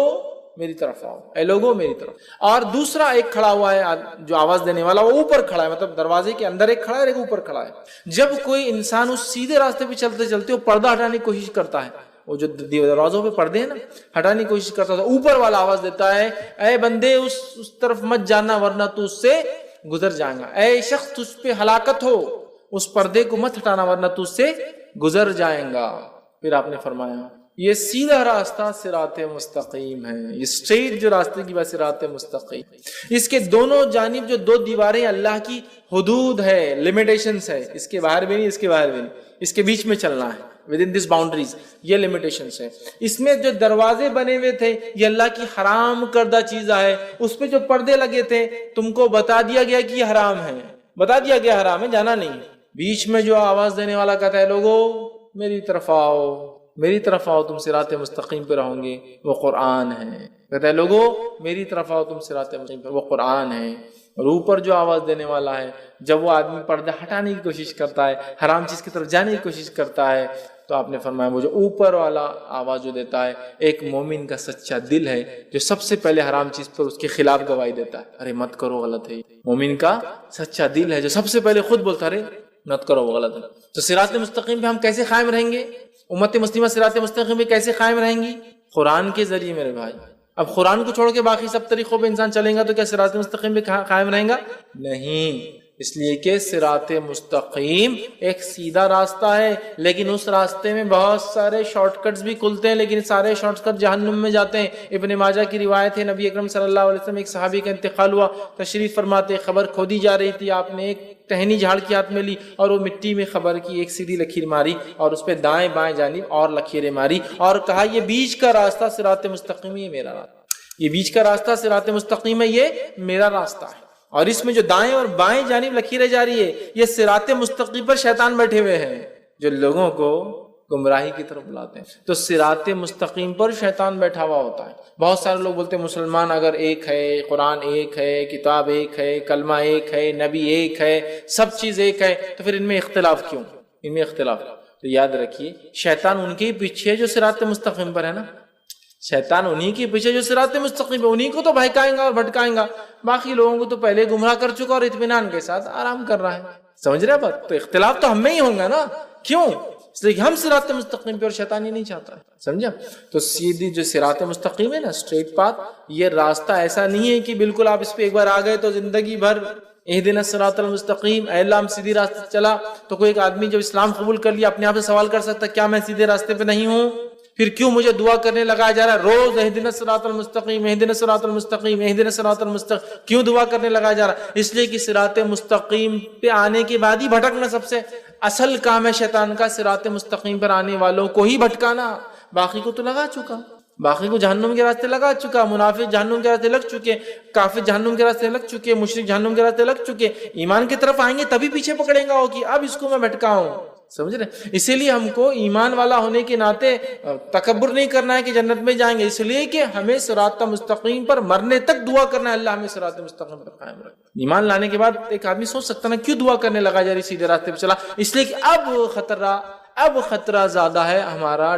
میری طرف آؤ، اے لوگوں میری طرف۔ اور دوسرا ایک کھڑا ہوا ہے جو آواز دینے والا، وہ اوپر کھڑا ہے، مطلب دروازے کے اندر ایک کھڑا ہے اور ایک اوپر کھڑا ہے۔ جب کوئی انسان اس سیدھے راستے پہ چلتے چلتے وہ پردہ ہٹانے کی کوشش کرتا ہے، وہ جو دروازوں پہ پردے ہیں نا، ہٹانے کی کوشش کرتا ہے، اوپر والا آواز دیتا ہے اے بندے اس طرف مت جانا ورنہ تو اس سے گزر جائیں گا، اے شخص تجھ پہ ہلاکت ہو، اس پردے کو مت ہٹانا ورنہ تو اس سے گزر جائیں گا۔ پھر آپ نے فرمایا یہ سیدھا راستہ صراط مستقیم ہے، یہ اسٹریٹ جو راستے کی بات صراط مستقیم، اس کے دونوں جانب جو دو دیواریں اللہ کی حدود ہے، لمیٹیشنز ہے، اس کے باہر بھی نہیں، اس کے باہر بھی نہیں، اس کے بیچ میں چلنا ہے، within this boundaries، یہ لمیٹیشنز ہے۔ اس میں جو دروازے بنے ہوئے تھے یہ اللہ کی حرام کردہ چیزیں ہے، اس پہ جو پردے لگے تھے تم کو بتا دیا گیا کہ یہ حرام ہے، بتا دیا گیا حرام ہے، جانا نہیں۔ بیچ میں جو آواز دینے والا کہتا ہے لوگوں میری طرف آؤ، میری طرف آؤ، تم صراط مستقیم پہ رہو گے، وہ قرآن ہے۔ کہتا ہے لوگوں میری طرف آؤ، تم صراط مستقیم پہ، وہ قرآن ہے۔ اور اوپر جو آواز دینے والا ہے، جب وہ آدمی پردہ ہٹانے کی کوشش کرتا ہے، حرام چیز کی طرف جانے کی کوشش کرتا ہے، تو آپ نے فرمایا وہ جو اوپر والا آواز جو دیتا ہے ایک مومن کا سچا دل ہے جو سب سے پہلے حرام چیز پر اس کے خلاف گواہی دیتا ہے، ارے مت کرو غلط ہے۔ مومن کا سچا دل ہے جو سب سے پہلے خود بولتا ہے ارے مت کرو وہ غلط ہے۔ تو صراط مستقیم پہ ہم کیسے قائم رہیں گے؟ امت مسلمہ صراط مستقیم پہ کیسے قائم رہیں گی؟ قرآن کے ذریعے میرے بھائی۔ اب قرآن کو چھوڑ کے باقی سب طریقوں پہ انسان چلیں گا تو کیا صراط مستقیم پہ قائم رہیں گا؟ نہیں، اس لیے کہ صراط مستقیم ایک سیدھا راستہ ہے، لیکن اس راستے میں بہت سارے شارٹ کٹس بھی کھلتے ہیں، لیکن سارے شارٹ کٹ جہنم میں جاتے ہیں۔ ابن ماجہ کی روایت ہے، نبی اکرم صلی اللہ علیہ وسلم ایک صحابی کا انتقال ہوا، تشریف فرماتے خبر کھودی جا رہی تھی، آپ نے ایک ٹہنی جھاڑ کے ہاتھ میں لی اور وہ مٹی میں خبر کی ایک سیدھی لکیر ماری اور اس پہ دائیں بائیں جانب اور لکیریں ماری اور کہا یہ بیچ کا راستہ صراط مستقیم، یہ میرا راستہ، یہ بیچ کا راستہ صراط مستقیم ہے، یہ میرا راستہ ہے۔ اور اس میں جو دائیں اور بائیں جانب لکیریں جا رہی ہے یہ صراط مستقیم پر شیطان بیٹھے ہوئے ہیں جو لوگوں کو گمراہی کی طرف بلاتے ہیں۔ تو صراط مستقیم پر شیطان بیٹھا ہوا ہوتا ہے۔ بہت سارے لوگ بولتے ہیں مسلمان اگر ایک ہے، قرآن ایک ہے، کتاب ایک ہے، کلمہ ایک ہے، نبی ایک ہے، سب چیز ایک ہے، تو پھر ان میں اختلاف کیوں؟ ان میں اختلاف تو یاد رکھیے شیطان ان کے پیچھے جو صراط مستقیم پر ہے نا، شیطان انہی کے پیچھے جو صراط مستقیم ہے انہی کو تو بہکائیں گا اور بھٹکائیں گا، باقی لوگوں کو تو پہلے گمراہ کر چکا اور اطمینان کے ساتھ آرام کر رہا ہے۔ سمجھ رہے بات؟ تو اختلاف تو ہم میں ہی ہوں گا نا، کیوں؟ اس لیے کہ ہم صراط مستقیم پہ اور شیطان ہی نہیں چاہتا ہے، سمجھا؟ تو سیدھی جو صراط مستقیم ہے نا، اسٹریٹ پاتھ، یہ راستہ ایسا نہیں ہے کہ بالکل آپ اس پہ ایک بار آ گئے تو زندگی بھر اہدنا الصراط المستقیم، اے اللہ ہم سیدھی راستے چلا۔ تو کوئی ایک آدمی جب اسلام قبول کر لیا اپنے آپ سے سوال کر سکتا ہے کیا میں سیدھے راستے پہ نہیں ہوں؟ پھر کیوں مجھے دعا کرنے لگایا جا رہا ہے روز اہدنا الصراط المستقیم، اہدنا الصراط المستقیم، اہدنا الصراط المستقیم؟ کیوں دعا کرنے لگایا جا رہا ہے؟ اس لیے کہ صراط مستقیم پہ آنے کے بعد ہی بھٹکنا سب سے اصل کام ہے شیطان کا، صراط مستقیم پر آنے والوں کو ہی بھٹکانا، باقی کو تو لگا چکا، باقی کو جہنم کے راستے لگا چکا، منافق جہنم کے راستے لگ چکے، کافر جہنم کے راستے لگ چکے، مشرک جہنم کے راستے لگ چکے، ایمان کی طرف آئیں گے تبھی پیچھے پکڑیں گا وہ کہ اب اس کو میں بھٹکاؤں، سمجھ رہے؟ اسی لیے ہم کو ایمان والا ہونے کے ناطے تکبر نہیں کرنا ہے کہ جنت میں جائیں گے، اس لیے کہ ہمیں صراط مستقیم پر مرنے تک دعا کرنا ہے، اللہ ہمیں صراط مستقیم پر قائم رکھ۔ ایمان لانے کے بعد ایک آدمی سوچ سکتا نا کیوں دعا کرنے لگا جا رہی سیدھے راستے پہ چلا؟ اس لیے کہ اب خطرہ زیادہ ہے ہمارا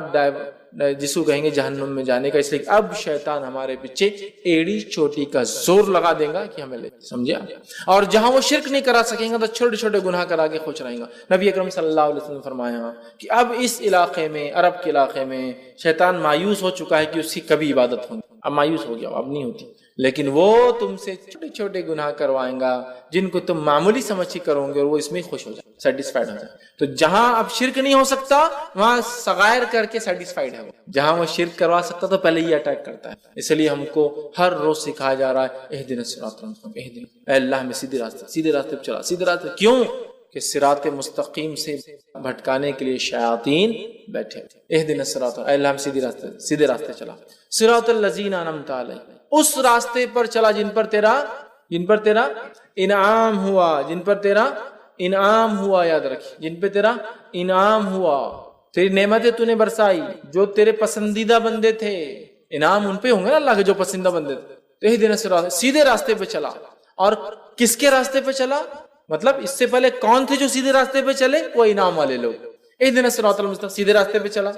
جس کو کہیں گے جہنم میں جانے کا، اس لیے اب شیطان ہمارے پیچھے ایڑی چوٹی کا زور لگا دے گا کہ ہمیں لے، سمجھا؟ اور جہاں وہ شرک نہیں کرا سکیں گا تو چھوٹے چھوٹے گناہ کرا کے خوش رہیں گا۔ نبی اکرم صلی اللہ علیہ وسلم نے فرمایا کہ اب اس علاقے میں، عرب کے علاقے میں شیطان مایوس ہو چکا ہے کہ اس کی کبھی عبادت ہوگی، اب مایوس ہو گیا، اب نہیں ہوتی، لیکن وہ تم سے چھوٹے چھوٹے گناہ کروائیں گا جن کو تم معمولی سمجھ کے کرو گے اور وہ اس میں خوش ہو جائے، سیٹسفائیڈ ہو جائے۔ تو جہاں اب شرک نہیں ہو سکتا وہاں صغائر کر کے سیٹسفائیڈ ہے، جہاں وہ شرک کروا سکتا تو پہلے ہی اٹیک کرتا ہے۔ اس لیے ہم کو ہر روز سکھایا جا رہا ہے اہدنا الصراط المستقیم، اے اللہ ہمیں سیدھے راستے پہ چلا، سیدھے راستے۔ کیوں؟ کہ صراط مستقیم سے بھٹکانے کے لیے شیاطین بیٹھے، اہدنا الصراط، اے اللہ ہم سیدھے راستے چلا، صراط الذین انعمت علیہم، اس راستے پر چلا جن پر تیرا انعام ہوا، جن پر تیرا انعام ہوا، یاد رکھیں، جن پہ تیرا انعام ہوا، تیری نعمتیں تو نے برسائی، جو تیرے پسندیدہ بندے تھے، انعام ان پہ ہوں گے نا اللہ کے جو پسندیدہ بندے تھے، تو اہدنا الصراط، سیدھے راستے پہ چلا۔ اور کس کے راستے پہ چلا؟ مطلب اس سے پہلے کون تھے جو سیدھے راستے پہ چلے؟ وہ انعام والے لوگ، اہدنا الصراط المستقیم، سیدھے راستے پہ چلا،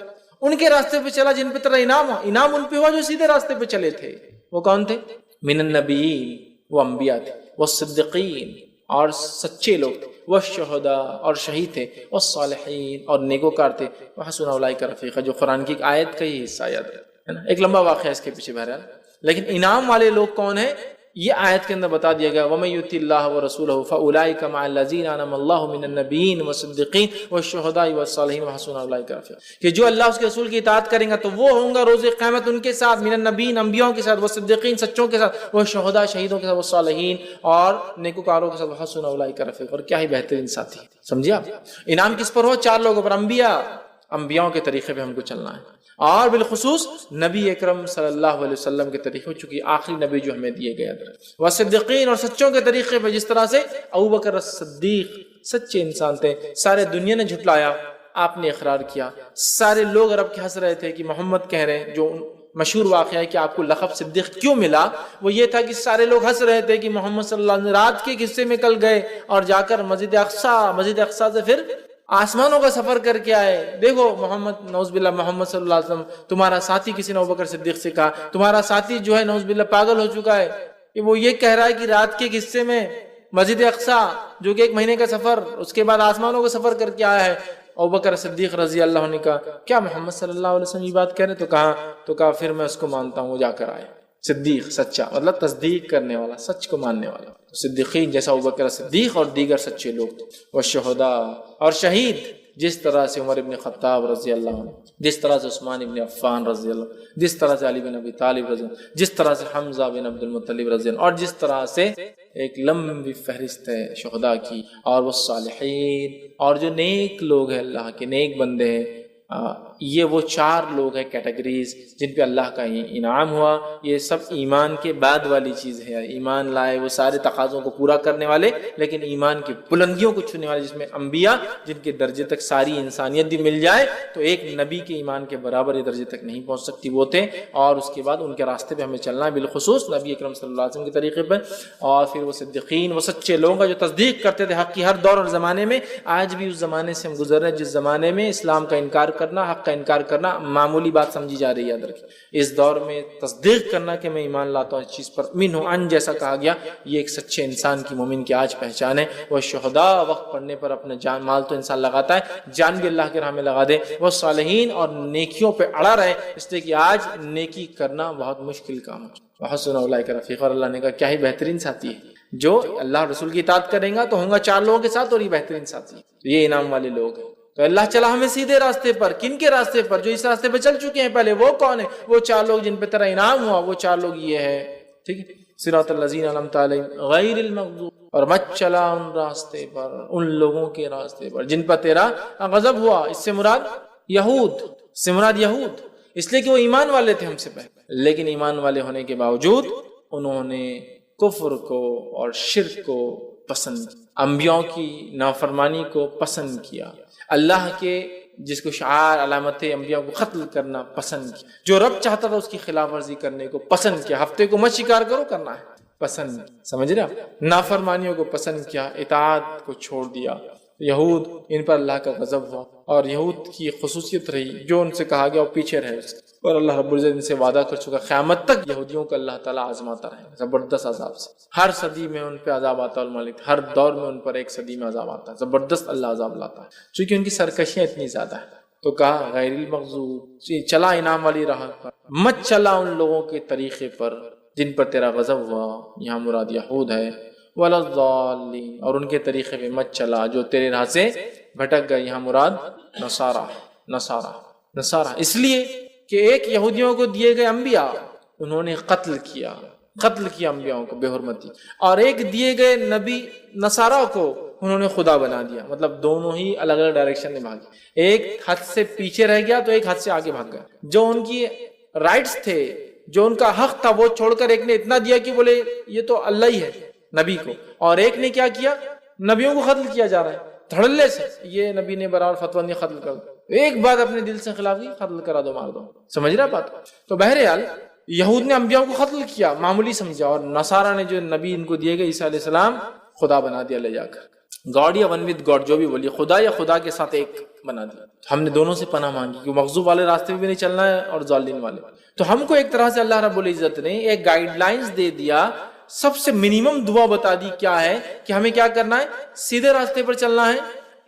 ان کے راستے پہ چلا جن پہ تیرا انعام ہوا، انعام ان پہ ہوا جو سیدھے راستے پہ چلے تھے۔ وہ کون تھے؟ من النبیین، وہ انبیاء تھے، والصدیقین، اور سچے لوگ تھے، والشہداء، اور شہید تھے، والصالحین، اور نیکوکار تھے، وحسن اولئک رفیقا، جو قرآن کی ایک آیت کا ہی حصہ یاد ہے نا، ایک لمبا واقعہ اس کے پیچھے بہرحال، لیکن انعام والے لوگ کون ہیں یہ آیت کے اندر بتا دیا گیا، وَمَن يُطِعِ اللَّهَ وَرَسُولَهُ فَأُولَٰئِكَ مَعَ الَّذِينَ أَنْعَمَ اللَّهُ مِنَ النَّبِيِّينَ وَالصِّدِّيقِينَ وَالشُّهَدَاءِ وَالصَّالِحِينَ وَحَسُنَ أُولَٰئِكَ رَفِيقًا، کہ جو اللہ اس کے رسول کی اطاعت کریں گا تو وہ ہوں گا روز قیامت ان کے ساتھ، من النبیین، انبیاءوں کے ساتھ، والصدیقین، سچوں کے ساتھ، والشہداء، شہیدوں کے ساتھ، والصالحین، اور نیکوکاروں کے ساتھ، وحسن اولئک رفیقا، اور کیا ہی بہترین ساتھی۔ سمجھے آپ؟ انعام کس پر ہو؟ چار لوگوں پر، انبیاءوں کے طریقے پہ ہم کو چلنا ہے، اور بالخصوص نبی اکرم صلی اللہ علیہ وسلم کے طریقے، چونکہ آخری نبی جو ہمیں دیے گئے، والصدیقین، اور سچوں کے طریقے پہ، جس طرح سے ابوبکر الصدیق سچے انسان تھے، سارے دنیا نے جھٹلایا، آپ نے اقرار کیا، سارے لوگ عرب کے ہنس رہے تھے کہ محمد کہہ رہے ہیں، جو مشہور واقعہ ہے کہ آپ کو لقب صدیق کیوں ملا، وہ یہ تھا کہ سارے لوگ ہنس رہے تھے کہ محمد صلی اللہ علیہ وسلم رات کے حصے میں کل گئے اور جا کر مسجد اقصیٰ سے پھر آسمانوں کا سفر کر کے آئے. دیکھو محمد، نعوذ باللہ، محمد صلی اللہ علیہ وسلم تمہارا ساتھی، کسی نے ابوبکر صدیق سے کہا تمہارا ساتھی جو ہے نعوذ باللہ پاگل ہو چکا ہے کہ وہ یہ کہہ رہا ہے کہ رات کے حصے میں مسجد اقصیٰ جو کہ 1 مہینے کا سفر، اس کے بعد آسمانوں کا سفر کر کے آیا ہے. ابوبکر صدیق رضی اللہ عنہ نے کہا کیا محمد صلی اللہ علیہ وسلم یہ بات کہہ رہے؟ تو کہا پھر میں اس کو مانتا ہوں. وہ جا کر آئے. صدیق سچا مطلب تصدیق کرنے والا، سچ کو ماننے والا. صدیقین جیسا ابوبکر صدیق اور دیگر سچے لوگ. والشہداء، اور شہید جس طرح سے عمر ابن خطاب رضی اللہ عنہ، جس طرح سے عثمان ابن عفان رضی اللہ عنہ، جس طرح سے علی بن ابی طالب رضی اللہ عنہ، جس طرح سے حمزہ بن عبد المطلب رضی اللہ عنہ، اور جس طرح سے ایک لمبی فہرست ہے شہداء کی. اور وہ صالحین، اور جو نیک لوگ ہیں، اللہ کے نیک بندے ہیں. یہ وہ 4 لوگ ہیں کیٹیگریز جن پہ اللہ کا انعام ہوا. یہ سب ایمان کے بعد والی چیز ہے. ایمان لائے، وہ سارے تقاضوں کو پورا کرنے والے، لیکن ایمان کی بلندیوں کو چھونے والے، جس میں انبیاء جن کے درجے تک ساری انسانیت بھی مل جائے تو ایک نبی کے ایمان کے برابر یہ درجے تک نہیں پہنچ سکتی، وہ تھے. اور اس کے بعد ان کے راستے پہ ہمیں چلنا ہے، بالخصوص نبی اکرم صلی اللہ علیہ وسلم کے طریقے پر. اور پھر وہ صدیقین، وہ سچے لوگ جو تصدیق کرتے تھے حق کی ہر دور اور زمانے میں. آج بھی اس زمانے سے ہم گزر رہے ہیں جس زمانے میں اسلام کا انکار کرنا، حق کا انکار کرنا معمولی بات سمجھی جا رہی ہے. یاد رکھیں اس دور میں تصدیق کرنا کہ میں ایمان لاتا ہوں اس چیز پر، من ہوں ان جیسا کہا گیا، یہ ایک سچے انسان کی، مومن کی آج پہچان ہے. وہ شہداء، وقت پڑنے پر اپنا جان مال تو انسان لگاتا ہے، جان بھی اللہ کے راہ میں لگا دے. وہ صالحین، اور نیکیوں پہ اڑا رہے، اس لیے کہ آج نیکی کرنا بہت مشکل کام ہے. وحسن اولئک رفیقا، اور اللہ نے کہا کیا ہی بہترین ساتھی ہے. جو اللہ رسول کی اطاعت کرے گا تو ہوں گا 4 لوگوں کے ساتھ، اور یہ بہترین ساتھی ہے. یہ انعام والے لوگ ہیں. تو اللہ چلا ہمیں سیدھے راستے پر. کن کے راستے پر؟ جو اس راستے پہ چل چکے ہیں پہلے. وہ کون ہے؟ وہ 4 لوگ جن پہ تیرا انعام ہوا. وہ 4 لوگ یہ ہے، ٹھیک ہے. صراط الذین انعمت علیہم غیر المغضوب، اور مت چلا ان راستے پر، ان لوگوں کے راستے پر جن پر تیرا غضب ہوا. اس سے مراد یہود، سے مراد یہود، اس لیے کہ وہ ایمان والے تھے ہم سے پہلے، لیکن ایمان والے ہونے کے باوجود انہوں نے کفر کو اور شرک کو پسند، انبیاء کی نافرمانی کو پسند کیا، اللہ کے جس کو شعار علامت انبیاء کو قتل کرنا پسند کیا، جو رب چاہتا تھا اس کی خلاف ورزی کرنے کو پسند کیا. ہفتے کو مت شکار کرو، کرنا ہے پسند، سمجھ رہے آپ؟ نافرمانیوں کو پسند کیا، اطاعت کو چھوڑ دیا. یہود، ان پر اللہ کا غضب ہوا. اور یہود کی خصوصیت رہی جو ان سے کہا گیا وہ پیچھے رہے، اور اللہ رب العزت ان سے وعدہ کر چکا قیامت تک یہودیوں کو اللہ تعالیٰ آزماتا رہے زبردست عذاب سے. ہر صدی میں ان پہ عذاب آتا ہے، الملک ہر دور میں ان پر ایک صدی میں عذاب آتا ہے، زبردست اللہ عذاب لاتا ہے، چونکہ ان کی سرکشیاں اتنی زیادہ ہیں. تو کہا غیر المغضوب، چلا انعام والی راہ پر، مت چلا ان لوگوں کے طریقے پر جن پر تیرا غضب ہوا. یہاں مراد یہود ہے. ولا الضالین، اور ان کے طریقے پہ مت چلا جو تیرے راہ سے بھٹک گئے. یہاں مراد نصارہ، اس لیے کہ ایک یہودیوں کو دیے گئے انبیاء انہوں نے قتل کیا انبیاءوں کو بے حرمتی، اور ایک دیے گئے نبی نصارہ کو انہوں نے خدا بنا دیا. مطلب دونوں ہی الگ الگ ڈائریکشن میں بھاگے، ایک حد سے پیچھے رہ گیا تو ایک حد سے آگے بھاگ گیا. جو ان کی رائٹس تھے، جو ان کا حق تھا، وہ چھوڑ کر ایک نے اتنا دیا کہ بولے یہ تو اللہ ہی ہے نبی کو، اور ایک نے کیا کیا؟ نبیوں کو قتل کیا جا رہا ہے دھڑلے سے. یہ نبی نے برابر فتویٰ نہیں، قتل کر دو. ایک بات اپنے دل سے خلاف کی، قتل کرا دو، مار دو. سمجھ رہا بات؟ تو بہرحال یہود نے انبیاء کو قتل کیا، معمولی سمجھا، اور نصارہ نے جو نبی ان کو دیے گئے عیسیٰ علیہ السلام خدا بنا دیا لے جا کر. گاڈ یا ون ود گاڈ، جو بھی بولیے، خدا یا خدا کے ساتھ ایک بنا دیا. ہم نے دونوں سے پناہ مانگی کہ مغضوب والے راستے میں بھی نہیں چلنا ہے اور ضالین والے. تو ہم کو ایک طرح سے اللہ رب العزت نے ایک گائیڈ لائنز دے دیا، سب سے منیمم دعا بتا دی کیا ہے کہ ہمیں کیا کرنا ہے، سیدھے راستے پر چلنا ہے،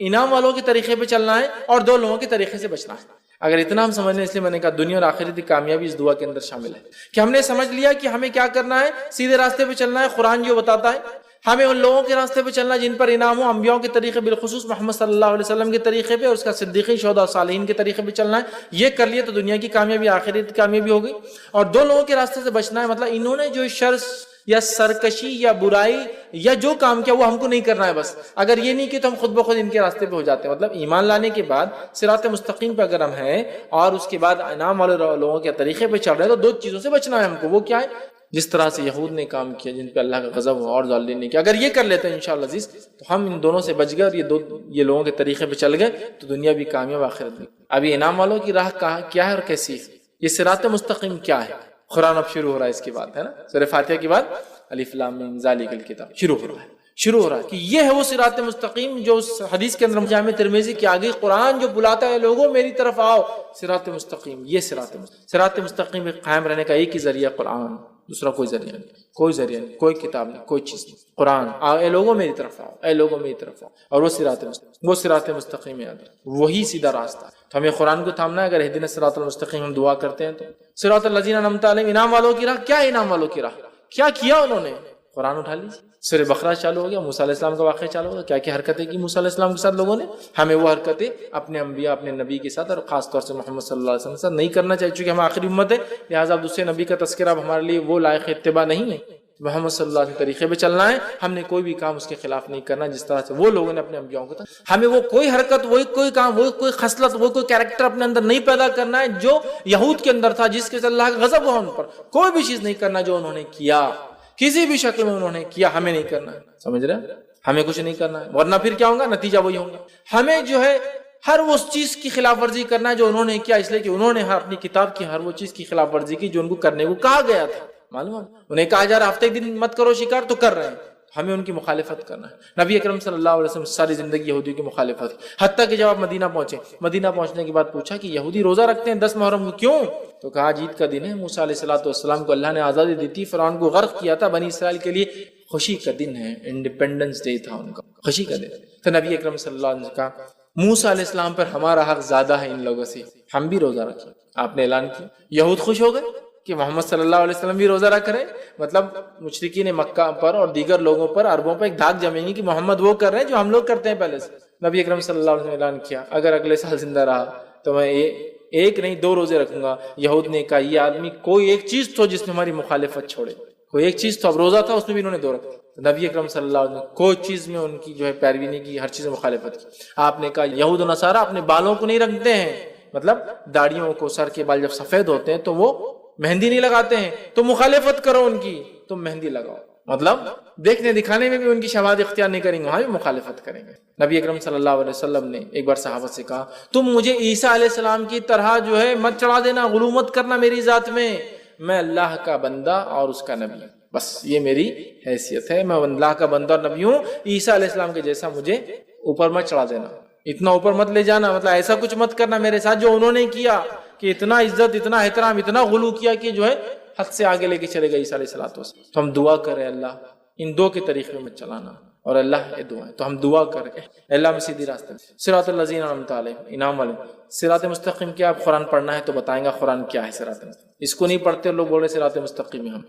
انعام والوں کے طریقے پہ چلنا ہے، اور 2 لوگوں کے طریقے سے بچنا ہے. اگر اتنا ہم سمجھنے، اس لیے میں نے کہا دنیا اور آخرت کی کامیابی اس دعا کے اندر شامل ہے کہ ہم نے سمجھ لیا کہ ہمیں کیا کرنا ہے، سیدھے راستے پہ چلنا ہے. قرآن جو بتاتا ہے ہمیں ان لوگوں کے راستے پہ چلنا جن پر انعام ہو، انبیاء کے طریقے، بالخصوص محمد صلی اللہ علیہ وسلم کے طریقے پہ، اور اس کا صدیقین، شہداء، صالحین کے طریقے پہ چلنا ہے. یہ کر لیا تو دنیا کی کامیابی، آخرت کی کامیابی ہو گئی. اور 2 لوگوں کے راستے سے بچنا ہے، مطلب انہوں نے جو شر یا سرکشی یا برائی یا جو کام کیا وہ ہم کو نہیں کرنا ہے. بس اگر یہ نہیں کہ تو ہم خود بخود ان کے راستے پہ ہو جاتے ہیں. مطلب ایمان لانے کے بعد صراط مستقیم پہ اگر ہم ہیں اور اس کے بعد انعام والے لوگوں کے طریقے پہ چل رہے ہیں، تو 2 چیزوں سے بچنا ہے ہم کو. وہ کیا ہے؟ جس طرح سے یہود نے کام کیا جن پہ اللہ کا غضب ہوا، اور ضالین نے کیا. اگر یہ کر لیتے ہیں انشاءاللہ عزیز تو ہم ان دونوں سے بچ گئے، اور یہ لوگوں کے طریقے پہ چل گئے تو دنیا بھی کامیاب، آخرت بھی. ابھی انعام والوں کی راہ کیا ہے اور کیسی ہے؟ یہ صراط مستقیم کیا ہے؟ قرآن اب شروع ہو رہا ہے اس کے بعد، ہے نا، سورہ فاتحہ کے بعد الف لام میم ذالک الکتاب شروع ہو رہا ہے کہ یہ ہے وہ صراط مستقیم جو اس حدیث کے اندر جامع ترمذی کے آگے قرآن جو بلاتا ہے لوگوں میری طرف آؤ، صراط مستقیم، یہ صراط مستقیم پہ قائم رہنے کا ایک ہی ذریعہ قرآن، دوسرا کوئی ذریعہ نہیں، کوئی کتاب نہیں، کوئی چیز نہیں، قرآن آؤ، اے لوگوں میری طرف آؤ، اے لوگوں میری طرف آؤ، اور وہ صراط مستقیم یاد ہے، وہی سیدھا راستہ ہے۔ تو ہمیں قرآن کو تھامنا ہے۔ اگر اہدنا الصراط المستقیم ہم دعا کرتے ہیں تو صراط الذین انعمت علیہم، انعام والوں کی راہ، کیا انعام والوں کی راہ، کیا کیا انہوں نے؟ قرآن اٹھا لیجیے، سورہ بقرہ چالو ہو گیا، موسیٰ علیہ السلام کا واقعہ چالو ہو گیا، کیا کیا حرکتیں کی موسیٰ علیہ السلام کے ساتھ لوگوں نے۔ ہمیں وہ حرکتیں اپنے انبیاء، اپنے نبی کے ساتھ، اور خاص طور سے محمد صلی اللہ علیہ وسلم کے ساتھ نہیں کرنا چاہیے، چونکہ ہم آخری امت ہے، لہٰذا اب دوسرے نبی کا تذکرہ اب ہمارے لیے وہ لائق اتباع نہیں ہے۔ محمد صلی اللہ علیہ وسلم طریقے پہ چلنا ہے، ہم نے کوئی بھی کام اس کے خلاف نہیں کرنا جس طرح سے وہ لوگوں نے اپنے انبیاء کو تھا۔ ہمیں وہ کوئی حرکت، وہی کوئی کام، وہی کوئی خصلت، وہ کوئی کیریکٹر اپنے اندر نہیں پیدا کرنا ہے جو یہود کے اندر تھا، جس کے اللہ کا غضب ہوا ان پر۔ کوئی بھی چیز نہیں کرنا جو انہوں نے کیا، کسی بھی شکل میں انہوں نے کیا، ہمیں نہیں کرنا ہے، سمجھ رہے ہیں؟ ہمیں کچھ نہیں کرنا ہے، ورنہ پھر کیا ہوگا؟ نتیجہ وہی ہوگا۔ ہمیں جو ہے ہر وہ چیز کی خلاف ورزی کرنا ہے جو انہوں نے کیا، اس لیے کہ انہوں نے اپنی کتاب کی ہر وہ چیز کی خلاف ورزی کی جو ان کو کرنے کو کہا گیا تھا۔ معلوم ہے انہیں کہا جا رہا ہفتے ایک دن مت کرو شکار، تو کر رہے ہیں، ہمیں ان کی مخالفت کرنا ہے۔ نبی اکرم صلی اللہ علیہ وسلم ساری زندگی یہودیوں کی مخالفت، حتیٰ کہ جب آپ مدینہ پہنچے، مدینہ پہنچنے کے بعد پوچھا کہ یہودی روزہ رکھتے ہیں 10 محرم کو، کیوں؟ تو کہا عید کا دن ہے، موسیٰ علیہ السلام کو اللہ نے آزادی دی تھی، فرعون کو غرق کیا تھا، بنی اسرائیل کے لیے خوشی کا دن ہے، انڈیپینڈنس ڈے تھا ان کا، خوشی کا دن۔ تو نبی اکرم صلی اللہ علیہ وسلم نے کہا موسیٰ علیہ السلام پر ہمارا حق زیادہ ہے ان لوگوں سے، ہم بھی روزہ رکھیں۔ آپ نے اعلان کیا، یہود خوش ہو گئے کہ محمد صلی اللہ علیہ وسلم بھی روزہ رکھ رہے ہیں، مطلب مشرکین مکہ پر اور دیگر لوگوں پر، عربوں پر ایک دھاگ جمیں گی کہ محمد وہ کر رہے ہیں جو ہم لوگ کرتے ہیں پہلے سے۔ نبی اکرم صلی اللہ علیہ وسلم نے اعلان کیا اگر اگلے سال زندہ رہا تو میں ایک نہیں 2 روزے رکھوں گا۔ یہود نے کہا یہ آدمی کوئی ایک چیز تو جس میں ہماری مخالفت چھوڑے، کوئی ایک چیز تو، اب روزہ تھا اس میں بھی انہوں نے 2 رکھا۔ نبی اکرم صلی اللہ علیہ وسلم کوئی چیز میں ان کی جو ہے پیروی نہیں کی، ہر چیز میں مخالفت کی۔ آپ نے کہا یہود و نصارہ اپنے بالوں کو نہیں رکھتے ہیں، مطلب داڑھیوں کو، سر کے بال جب سفید ہوتے ہیں تو وہ مہندی نہیں لگاتے ہیں، تو مخالفت کرو ان کی، تم مہندی لگاؤ، مطلب دیکھنے دکھانے میں بھی ان کی شواہد اختیار نہیں کریں گے، وہاں بھی مخالفت کریں گے۔ نبی اکرم صلی اللہ علیہ وسلم نے ایک بار صحابہ سے کہا تم مجھے عیسیٰ علیہ السلام کی طرح جو ہے مت چڑھا دینا، غلو مت کرنا میری ذات میں اللہ کا بندہ اور اس کا نبی، بس یہ میری حیثیت ہے، میں اللہ کا بندہ اور نبی ہوں، عیسیٰ علیہ السلام کے جیسا مجھے اوپر مت چڑھا دینا، اتنا اوپر مت لے جانا، مطلب ایسا کچھ مت کرنا میرے ساتھ جو انہوں نے کیا، کہ اتنا عزت، اتنا احترام، اتنا غلو کیا کہ جو ہے حد سے آگے لے کے چلے گئے عیسیٰ علیہ السلام۔ تو ہم دعا کریں اللہ ان 2 کے طریقے میں چلانا، اور اللہ یہ دعا ہے تو ہم دعا کریں اللہ میں سیدھی راستے میں۔ صراط الذین انعمت علیہم، انعام والے۔ صراط مستقیم کیا؟ آپ قرآن پڑھنا ہے تو بتائیں گا قرآن کیا ہے صراط مستقیم، اس کو نہیں پڑھتے لوگ بول رہے صراط مستقیم ہم۔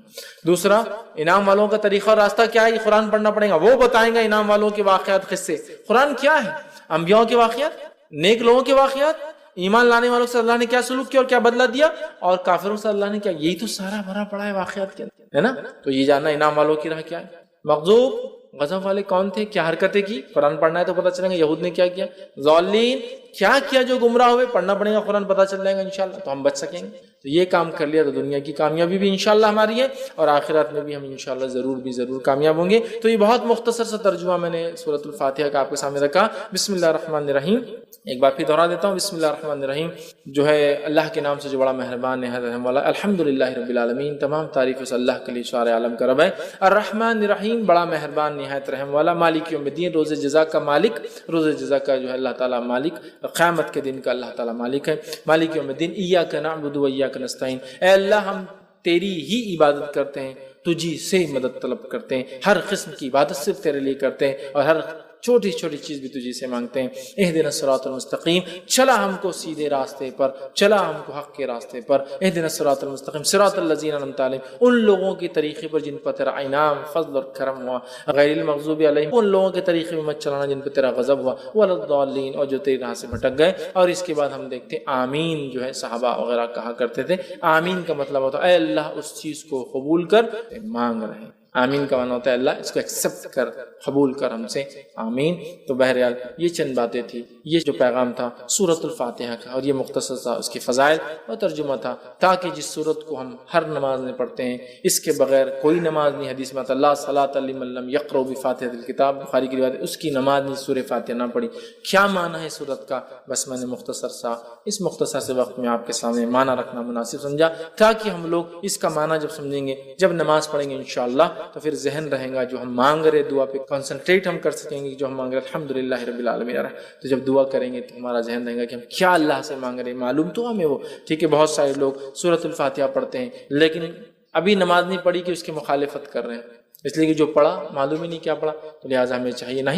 دوسرا انعام والوں کا طریقہ اور راستہ کیا ہے، یہ قرآن پڑھنا پڑے گا، وہ بتائیں گا انعام والوں کے واقعات، قصے۔ قرآن کیا ہے؟ انبیاء کے واقعات، نیک لوگوں کے واقعات، ایمان لانے والوں سے اللہ نے کیا سلوک کیا اور کیا بدلہ دیا، اور کافروں سے اللہ نے کیا، یہی تو سارا بھرا پڑا ہے واقعات کے اندر، ہے نا۔ تو یہ جاننا انعام والوں کی راہ کیا ہے، مغضوب غضب والے کون تھے، کیا حرکتیں کی، قرآن پڑھنا ہے تو پتہ چلے گا یہود نے کیا کیا، ضالین کیا کیا جو گمراہ ہوئے، پڑھنا پڑے گا قرآن، پتہ چل جائے گا انشاءاللہ، تو ہم بچ سکیں گے۔ تو یہ کام کر لیا تو دنیا کی کامیابی بھی انشاءاللہ ہماری ہے، اور آخرت میں بھی ہم انشاءاللہ ضرور کامیاب ہوں گے۔ تو یہ بہت مختصر سا ترجمہ میں نے سورۃ الفاتحہ کا آپ کے سامنے رکھا۔ بسم اللہ الرحمن الرحیم، ایک بار پھر دہرا دیتا ہوں، بسم اللہ الرحمن الرحیم جو ہے اللہ کے نام سے جو بڑا مہربان نہایت رحم والا، الحمدللہ رب العالمین، تمام تعریف اس اللہ کے لیے سارے عالم کا رب ہے۔ الرحمن الرحیم، بڑا مہربان نہایت رحم والا، مالک یوم الدین، روز جزا کا مالک، روز جزا کا جو ہے اللہ تعالیٰ مالک، قیامت کے دن کا اللہ تعالیٰ مالک ہے۔ مالک یوم الدین، ایاک نعبد و ایاک نستعین، اے اللہ ہم تیری ہی عبادت کرتے ہیں، تجھی سے مدد طلب کرتے ہیں، ہر قسم کی عبادت صرف تیرے لیے کرتے ہیں، اور ہر چھوٹی چھوٹی چیز بھی تجھی سے مانگتے ہیں۔ اہدنا الصراط المستقیم، چلا ہم کو سیدھے راستے پر، چلا ہم کو حق کے راستے پر۔ اہدنا الصراط المستقیم صراط الذین انعمت علیہم، ان لوگوں کے طریقے پر جن پر تیرا انعام، فضل اور کرم ہوا، غیر المغضوب علیہم، ان لوگوں کے طریقے میں مت چلانا جن پر تیرا غضب ہوا، ولا الضالین، اور جو تیری راہ سے بھٹک گئے۔ اور اس کے بعد ہم دیکھتے آمین جو ہے صحابہ وغیرہ کہا کرتے تھے، آمین کا مطلب ہوتا ہے اے اللہ اس چیز کو قبول کر، مانگ رہے ہیں آمین کا معنی ہوتا ہے اللہ اس کو ایکسیپٹ کر، قبول کر ہم سے، آمین۔ تو بہرحال یہ چند باتیں تھی، یہ جو پیغام تھا سورۃ الفاتحہ کا، اور یہ مختصر تھا اس کے فضائل اور ترجمہ تھا، تاکہ جس سورت کو ہم ہر نماز میں پڑھتے ہیں، اس کے بغیر کوئی نماز نہیں، حدیث میں اللہ صلاۃ لمن لم یقرأ بفاتحۃ الکتاب، بخاری کی روایت، اس کی نماز نہیں سورہ فاتحہ نہ پڑھی۔ کیا معنی ہے سورت کا؟ بس میں نے مختصر سا اس مختصر سے وقت میں آپ کے سامنے معنی رکھنا مناسب سمجھا، تاکہ ہم لوگ اس کا معنی جب سمجھیں گے، جب نماز پڑھیں گے انشاءاللہ، تو پھر ذہن رہے گا، جو ہم مانگ رہے دعا پہ کنسنٹریٹ ہم کر سکیں گے، جو ہم مانگ رہے الحمدللہ رب العالمین، تو جب دعا کریں گے تو ہمارا ذہن رہے گا کہ ہم کیا اللہ سے مانگ رہے ہیں، معلوم تو ہمیں وہ، ٹھیک ہے۔ بہت سارے لوگ سورۃ الفاتحہ پڑھتے ہیں لیکن ابھی نماز نہیں پڑھی کہ اس کی مخالفت کر رہے ہیں، اس لیے کہ جو پڑھا معلوم ہی نہیں کیا پڑھا، تو لہٰذا ہمیں چاہیے نہ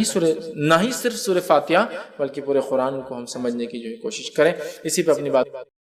ہی صرف سورہ فاتحہ بلکہ پورے قرآن کو ہم سمجھنے کی جو کوشش کریں۔ اسی پہ اپنی بات